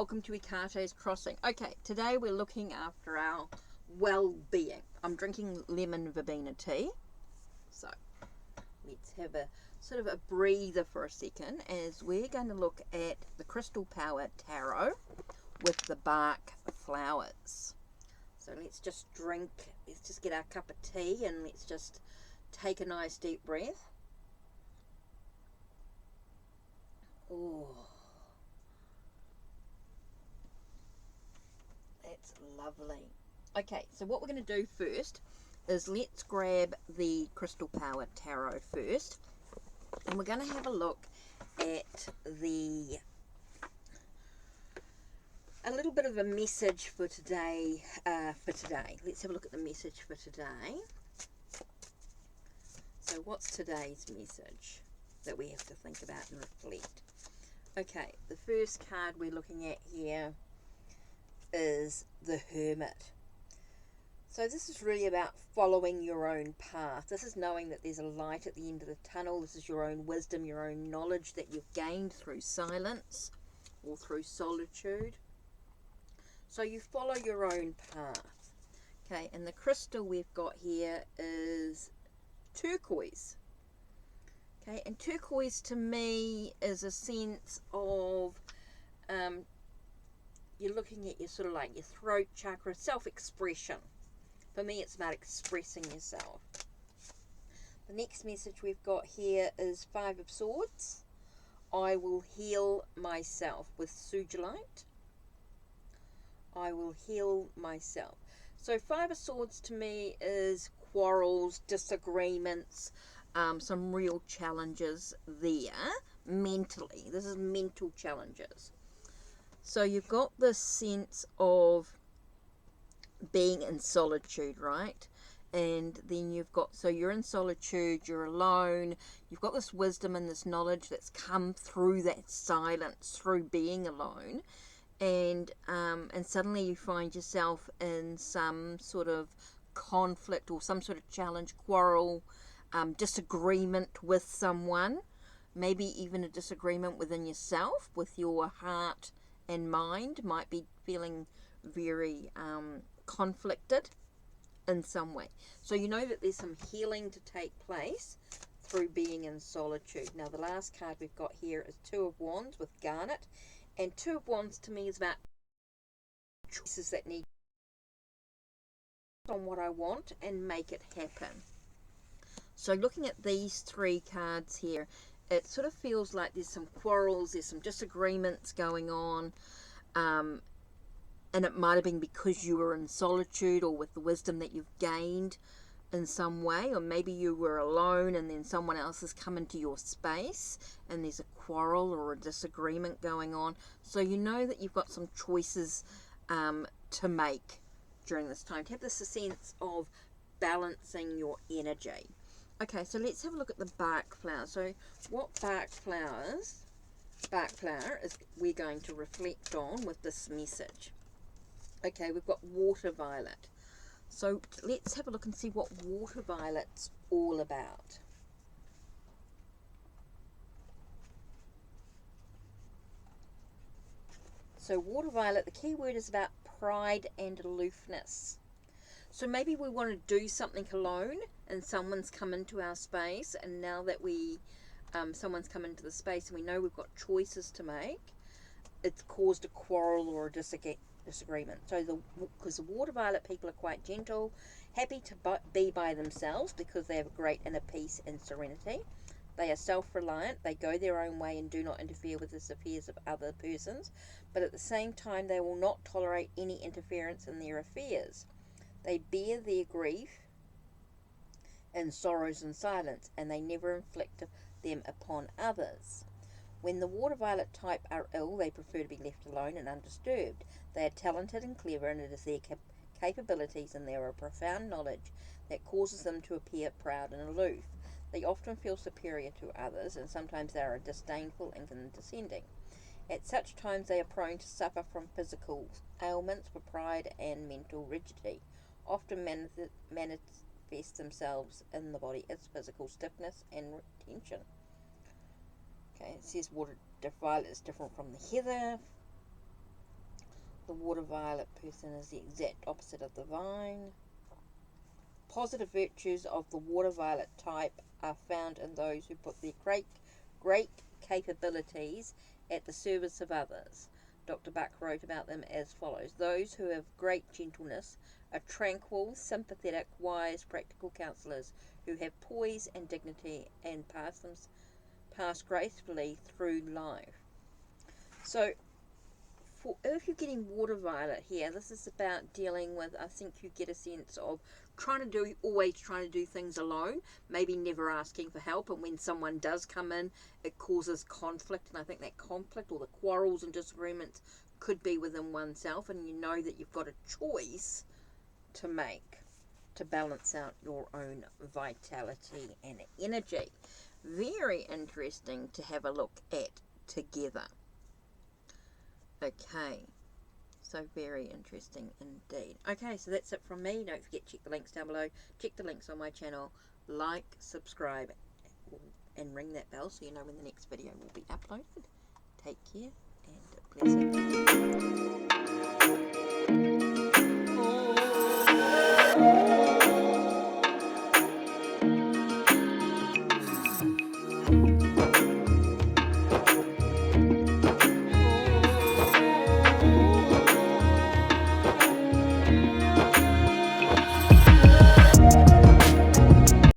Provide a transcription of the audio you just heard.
welcome to Ikate's Crossing. Okay, today we're looking after our well-being. I'm drinking lemon verbena tea, so let's have a sort of a breather for a second as we're going to look at the Crystal Power Tarot with the Bach flowers. So let's just get our cup of tea and let's just take a nice deep breath. Oh, that's lovely. Okay, so what we're going to do first is let's grab the Crystal Power Tarot first, and we're going to have a look at a little bit of a message for today. Let's have a look at the message for today. So what's today's message that we have to think about and reflect? Okay, the first card we're looking at here is the Hermit. So this is really about following your own path. This is knowing that there's a light at the end of the tunnel. This is your own wisdom, your own knowledge that you've gained through silence or through solitude. So you follow your own path. Okay, and the crystal we've got here is turquoise. Okay, and turquoise to me is a sense of you're looking at your sort of like your throat chakra, self-expression. For me, it's about expressing yourself. The next message we've got here is Five of Swords. I will heal myself with Sugilite. I will heal myself. So Five of Swords to me is quarrels, disagreements, some real challenges there mentally. This is mental challenges. So you've got this sense of being in solitude, right? And then you've got, so you're in solitude, you're alone, you've got this wisdom and this knowledge that's come through that silence, through being alone, and suddenly you find yourself in some sort of conflict or some sort of challenge, quarrel, disagreement with someone, maybe even a disagreement within yourself, with your heart and mind might be feeling very conflicted in some way. So you know that there's some healing to take place through being in solitude. Now the last card we've got here is Two of Wands with Garnet, and Two of Wands to me is about choices that need on what I want and make it happen. So looking at these three cards here, it sort of feels like there's some quarrels, there's some disagreements going on, and it might have been because you were in solitude or with the wisdom that you've gained in some way, or maybe you were alone and then someone else has come into your space and there's a quarrel or a disagreement going on. So you know that you've got some choices to make during this time, to have this sense of balancing your energy. Okay, so let's have a look at the Bach flower. So what Bach flower is we're going to reflect on with this message. Okay, we've got water violet. So let's have a look and see what water violet's all about. So water violet, the key word is about pride and aloofness. So maybe we want to do something alone and someone's come into our space, and now that someone's come into the space and we know we've got choices to make, it's caused a quarrel or a disagreement. So because the water violet people are quite gentle, happy to be by themselves because they have a great inner peace and serenity. They are self-reliant, they go their own way and do not interfere with the affairs of other persons, but at the same time they will not tolerate any interference in their affairs. They bear their grief and sorrows in silence, and they never inflict them upon others. When the water violet type are ill, they prefer to be left alone and undisturbed. They are talented and clever, and it is their capabilities and their profound knowledge that causes them to appear proud and aloof. They often feel superior to others, and sometimes they are disdainful and condescending. At such times they are prone to suffer from physical ailments for pride and mental rigidity, often manifest themselves in the body as physical stiffness and tension. Okay, it says water violet is different from the heather. water violet person is the exact opposite of the vine. Positive virtues of the water violet type are found in those who put their great capabilities at the service of others. Dr. Bach wrote about them as follows: those who have great gentleness are tranquil, sympathetic, wise, practical counsellors who have poise and dignity and pass gracefully through life. So, if you're getting water violet here, this is about dealing with, I think you get a sense of always trying to do things alone, maybe never asking for help, and when someone does come in, it causes conflict, and I think that conflict or the quarrels and disagreements could be within oneself, and you know that you've got a choice to make to balance out your own vitality and energy. Very interesting to have a look at together. Okay, so very interesting indeed. Okay, so that's it from me. Don't forget, check the links down below. Check the links on my channel. Like, subscribe, and ring that bell so you know when the next video will be uploaded. Take care and blessings.